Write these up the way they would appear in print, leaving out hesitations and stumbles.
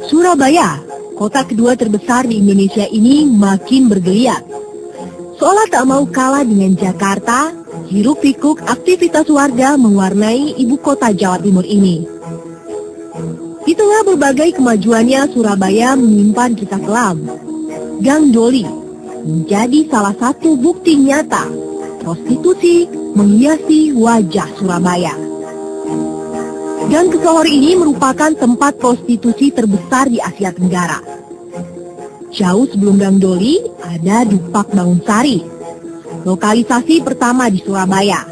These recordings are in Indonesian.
Surabaya, kota kedua terbesar di Indonesia ini makin bergeliat. Seolah tak mau kalah dengan Jakarta, hiruk-pikuk aktivitas warga mewarnai ibu kota Jawa Timur ini. Di tengah berbagai kemajuannya, Surabaya menyimpan kisah kelam. Gang Doli menjadi salah satu bukti nyata prostitusi menghiasi wajah Surabaya. Gang Kesohor ini merupakan tempat prostitusi terbesar di Asia Tenggara. Jauh sebelum Gang Doli, ada Dupak Bangunsari, lokalisasi pertama di Surabaya.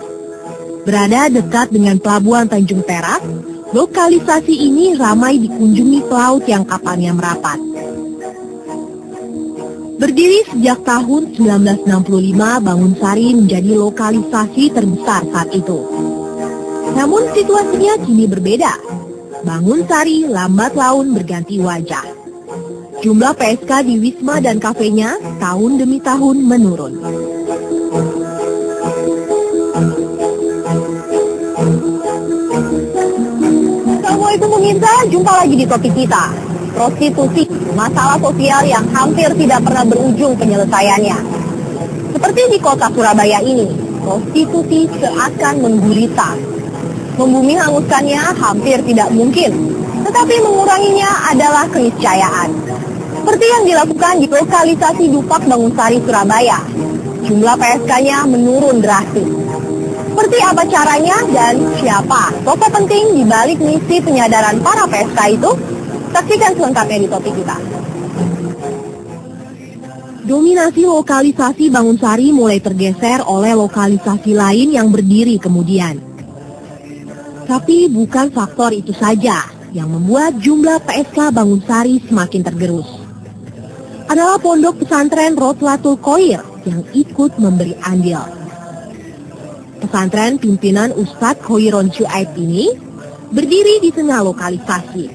Berada dekat dengan Pelabuhan Tanjung Perak, lokalisasi ini ramai dikunjungi pelaut yang kapalnya merapat. Berdiri sejak tahun 1965, Bangunsari menjadi lokalisasi terbesar saat itu. Namun situasinya kini berbeda. Bangunsari lambat laun berganti wajah. Jumlah PSK di wisma dan kafenya tahun demi tahun menurun. Assalamualaikum pemirsa, jumpa lagi di topik kita. Prostitusi, masalah sosial yang hampir tidak pernah berujung penyelesaiannya. Seperti di kota Surabaya ini, prostitusi seakan menggurita. Membumi hanguskannya hampir tidak mungkin, tetapi menguranginya adalah keniscayaan. Seperti yang dilakukan di lokalisasi Dupak Bangunsari, Surabaya. Jumlah PSK-nya menurun drastis. Seperti apa caranya dan siapa tokoh penting di balik misi penyadaran para PSK itu? Saksikan selengkapnya di topik kita. Dominasi lokalisasi Bangunsari mulai tergeser oleh lokalisasi lain yang berdiri kemudian. Tapi bukan faktor itu saja yang membuat jumlah PSK Bangunsari semakin tergerus. Adalah pondok pesantren Rotlatul Khoir yang ikut memberi andil. Pesantren pimpinan Ustadz Khoiron Syuaib ini berdiri di tengah lokalisasi,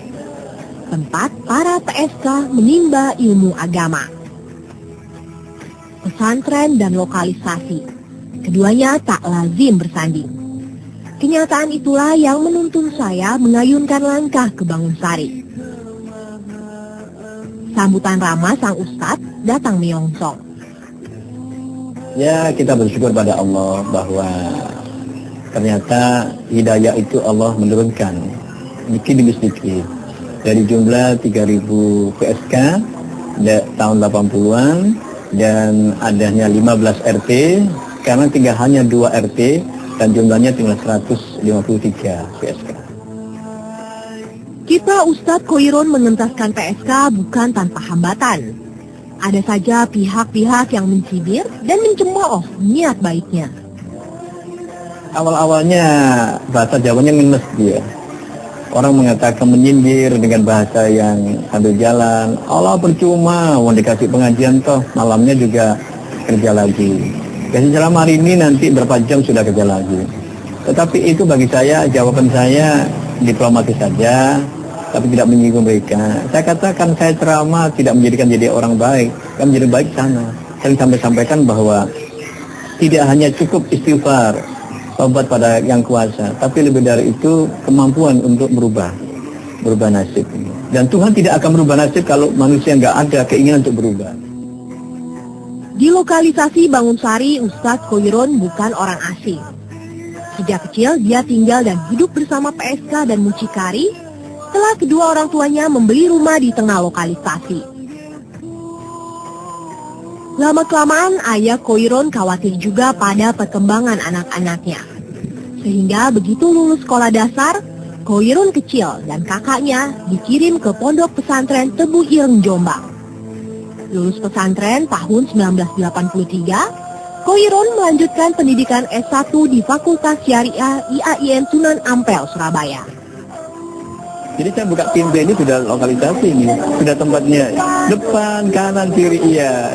tempat para PSK menimba ilmu agama. Pesantren dan lokalisasi, keduanya tak lazim bersanding. Kenyataan itulah yang menuntun saya mengayunkan langkah ke Bangunsari. Sambutan ramah sang ustadz datang menyongsong. Ya, kita bersyukur pada Allah bahwa ternyata hidayah itu Allah menurunkan sedikit demi sedikit. Dari jumlah 3.000 PSK tahun 80-an dan adanya 15 RT, sekarang tinggal hanya 2 RT dan jumlahnya tinggal 153 PSK. Kita Ustadz Khoiron mengentaskan PSK bukan tanpa hambatan. Ada saja pihak-pihak yang mencibir dan mencemooh niat baiknya. Awal-awalnya bahasa Jawanya ngenes dia. Orang mengatakan menyindir dengan bahasa yang sambil jalan. Allah percuma, mau dikasih pengajian toh, malamnya juga kerja lagi. Kasih ceramah hari ini nanti berapa jam sudah kerja lagi. Tetapi itu bagi saya, jawaban saya diplomatis saja, tapi tidak menyinggung mereka. Saya katakan saya ceramah tidak menjadikan jadi orang baik, kan menjadi baik sana. Saya sampai sampaikan bahwa tidak hanya cukup istighfar, tobat pada yang kuasa, tapi lebih dari itu kemampuan untuk merubah nasib. Dan Tuhan tidak akan merubah nasib kalau manusia nggak ada keinginan untuk berubah. Di lokalisasi Bangunsari, Ustadz Khoiron bukan orang asing. Sejak kecil dia tinggal dan hidup bersama PSK dan mucikari setelah kedua orang tuanya membeli rumah di tengah lokalisasi. Lama-kelamaan ayah Khoiron khawatir juga pada perkembangan anak-anaknya. Sehingga begitu lulus sekolah dasar, Khoiron kecil dan kakaknya dikirim ke pondok pesantren Tebu Ireng Jombang. Lulus pesantren tahun 1983, Khoiron melanjutkan pendidikan S1 di Fakultas Syariah IAIN Sunan Ampel, Surabaya. Jadi saya buka pintu ini sudah lokalisasi ini, sudah tempatnya depan, kanan, kiri, iya.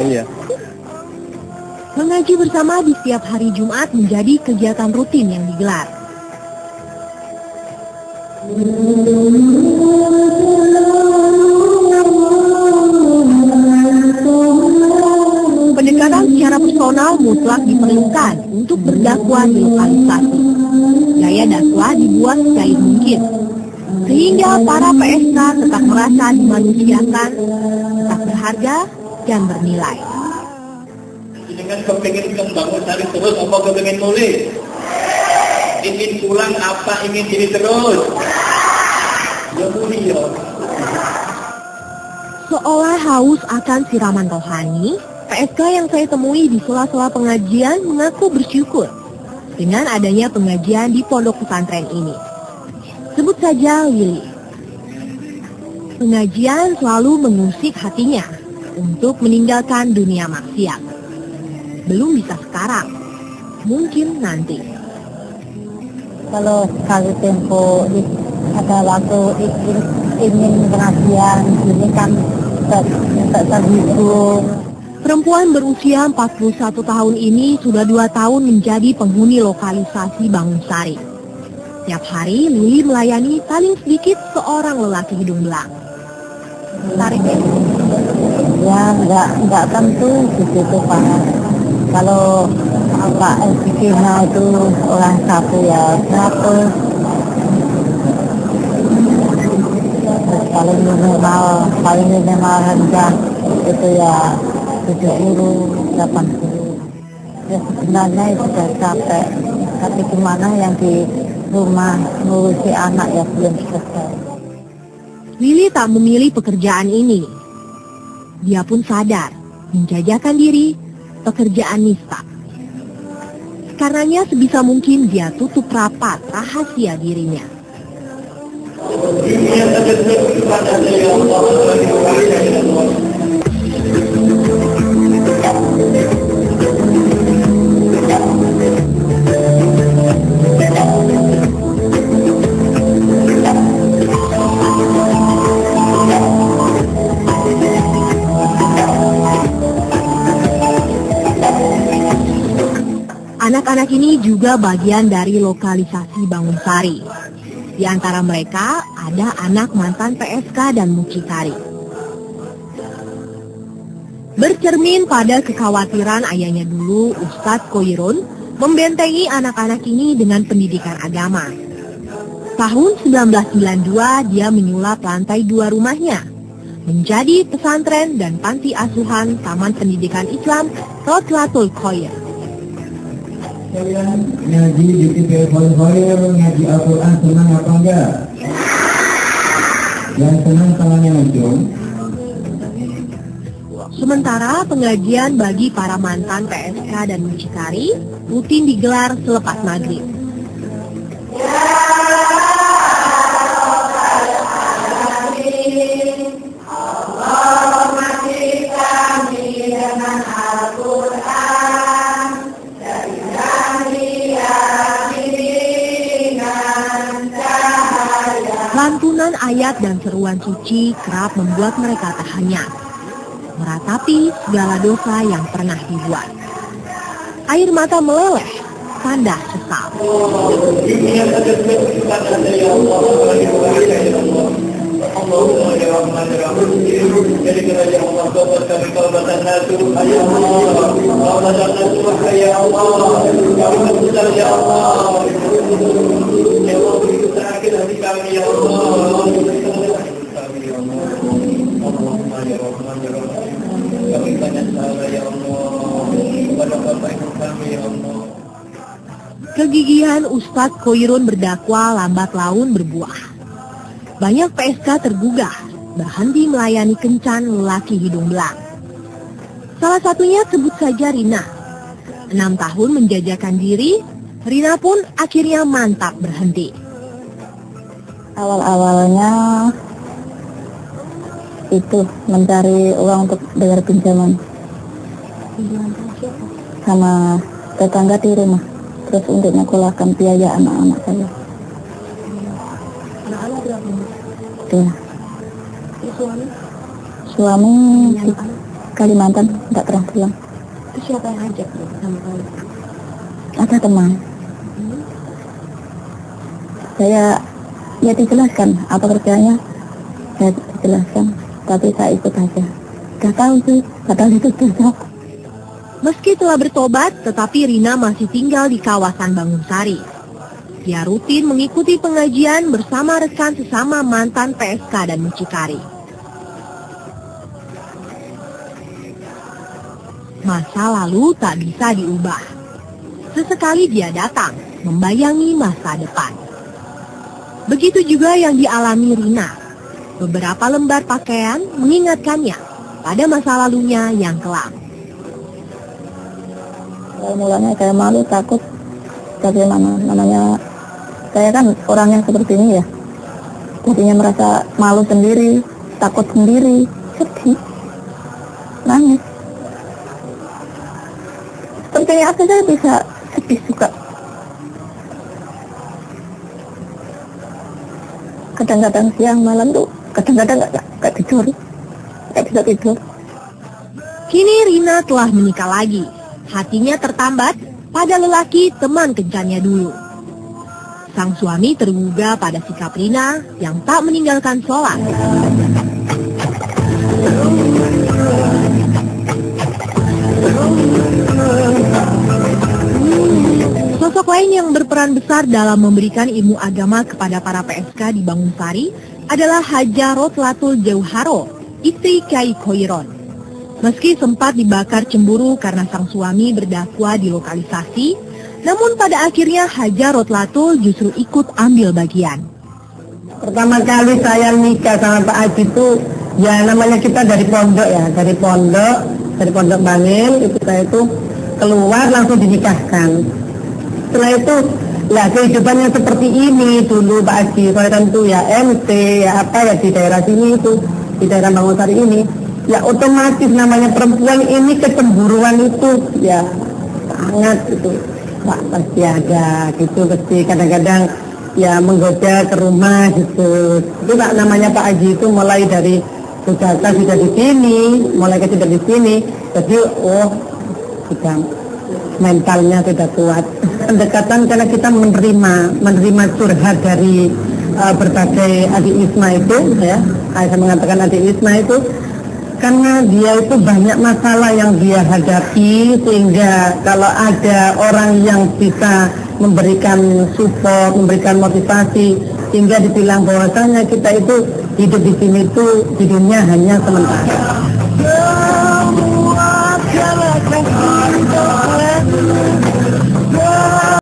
Mengaji bersama di setiap hari Jumat menjadi kegiatan rutin yang digelar. mutlak diperlukan untuk berdakwah di lokalisasi. Gaya dakwah dibuat secair mungkin, sehingga para PSK tetap merasa dimanusiakan, tetap berharga dan bernilai. Dengan kepingin membangun Sari terus, apa kepingin mulai? Ingin pulang apa ingin ini terus? Ya mulai ya. Seolah haus akan siraman rohani, PSK yang saya temui di sela-sela pengajian mengaku bersyukur dengan adanya pengajian di pondok pesantren ini. Sebut saja Willy. Pengajian selalu mengusik hatinya untuk meninggalkan dunia maksiat. Belum bisa sekarang, mungkin nanti. Kalau sekali tempo ada waktu ingin pengajian, ini kan terhibur. Perempuan berusia 41 tahun ini sudah 2 tahun menjadi penghuni lokalisasi Bangunsari. Tiap hari Lili melayani paling sedikit seorang lelaki hidung belang. Tarik Ya enggak tentu begitu Pak. Kalau Pak LPG-nya itu orang satu ya 100. Paling minimal rendah itu ya 70, 80. Ya sebenarnya itu sudah capek. Tapi gimana yang di rumah ngurusi anak ya belum selesai. Lili tak memilih pekerjaan ini. Dia pun sadar menjajakan diri pekerjaan nista. Karenanya sebisa mungkin dia tutup rapat rahasia dirinya. Anak-anak ini juga bagian dari lokalisasi Bangunsari. Di antara mereka ada anak mantan PSK dan mucikari. Bercermin pada kekhawatiran ayahnya dulu, Ustadz Khoirun membentengi anak-anak ini dengan pendidikan agama. Tahun 1992 dia menyulap lantai 2 rumahnya menjadi pesantren dan panti asuhan Taman Pendidikan Islam Rotlatul Khoir. Kalian ngaji di TV Khoir, ngaji Al-Quran senang apa enggak? Yang senang tangannya muncul. Sementara pengajian bagi para mantan PSK dan mucikari rutin digelar selepas maghrib. Lantunan ayat dan seruan suci kerap membuat mereka terhenyak, meratapi segala dosa yang pernah dibuat. Air mata meleleh, tanda sesal. Allahumma ya Rahman ya Rahim, jadikanlah ya Allah taubat kami taubatan nasuh ya Allah, taubatan nasuh ya Allah, kami besar ya Allah, ya Allah beri sakit hati kami ya Allah, Allahumma ya Rahman ya Rahim, kami banyak salah ya Allah, kepada bapak ibu kami ya Allah. Kegigihan Ustadz Khoirun berdakwah lambat laun berbuah. Banyak PSK tergugah, berhenti melayani kencan lelaki hidung belang. Salah satunya sebut saja Rina. 6 tahun menjajakan diri, Rina pun akhirnya mantap berhenti. Awal-awalnya itu mencari uang untuk bayar pinjaman sama tetangga di rumah, terus untuk nyekolahkan biaya anak-anak saya. Ya. Suami di Kalimantan tidak pernah pulang. Itu siapa yang ajak sama kamu? Ada teman. Saya ya dijelaskan apa kerjanya, saya dijelaskan, tapi saya ikut aja. Gak tahu sih, padahal itu dosa. Meski telah bertobat, tetapi Rina masih tinggal di kawasan Bangunsari. Dia rutin mengikuti pengajian bersama rekan sesama mantan PSK dan mucikari. Masa lalu tak bisa diubah. Sesekali dia datang, membayangi masa depan. Begitu juga yang dialami Rina. Beberapa lembar pakaian mengingatkannya pada masa lalunya yang kelam. Mulanya kayak malu, takut, tapi namanya saya kan orang yang seperti ini ya, jadinya merasa malu sendiri, takut sendiri, sedih, nangis. Sepertinya apa saya bisa sedih juga. Kadang-kadang siang malam tuh, kadang-kadang nggak tidur, nggak bisa tidur. Kini Rina telah menikah lagi. Hatinya tertambat pada lelaki teman kencannya dulu. Sang suami tergugah pada sikap Rina yang tak meninggalkan sholat. Sosok lain yang berperan besar dalam memberikan ilmu agama kepada para PSK di Bangunsari adalah Hajah Rotlatul Jauharo, istri Kyai Khoiron. Meski sempat dibakar cemburu karena sang suami berdakwah di lokalisasi, namun pada akhirnya Hajah Rotlatul justru ikut ambil bagian. Pertama kali saya nikah sama Pak Haji itu, ya namanya kita dari pondok ya, dari pondok Bangil, itu saya itu keluar langsung dinikahkan. Setelah itu, lah kehidupannya seperti ini dulu Pak Haji, saya tentu ya MT, ya apa ya di daerah sini itu, di daerah Bangunsari ini. Ya otomatis namanya perempuan ini kecemburuan itu ya sangat itu Pak, pasti ada gitu, pasti kadang-kadang ya menggoda ke rumah gitu. Itu Pak, namanya Pak Haji itu mulai dari sudah di sini, mulai kecil di sini, jadi sudah mentalnya sudah kuat. Pendekatan karena kita menerima curhat dari berbagai adik Isma itu ya, saya mengatakan adik Isma itu karena dia itu banyak masalah yang dia hadapi, sehingga kalau ada orang yang bisa memberikan support, memberikan motivasi, sehingga dibilang bahwasanya kita itu hidup di sini itu hidupnya hanya sementara.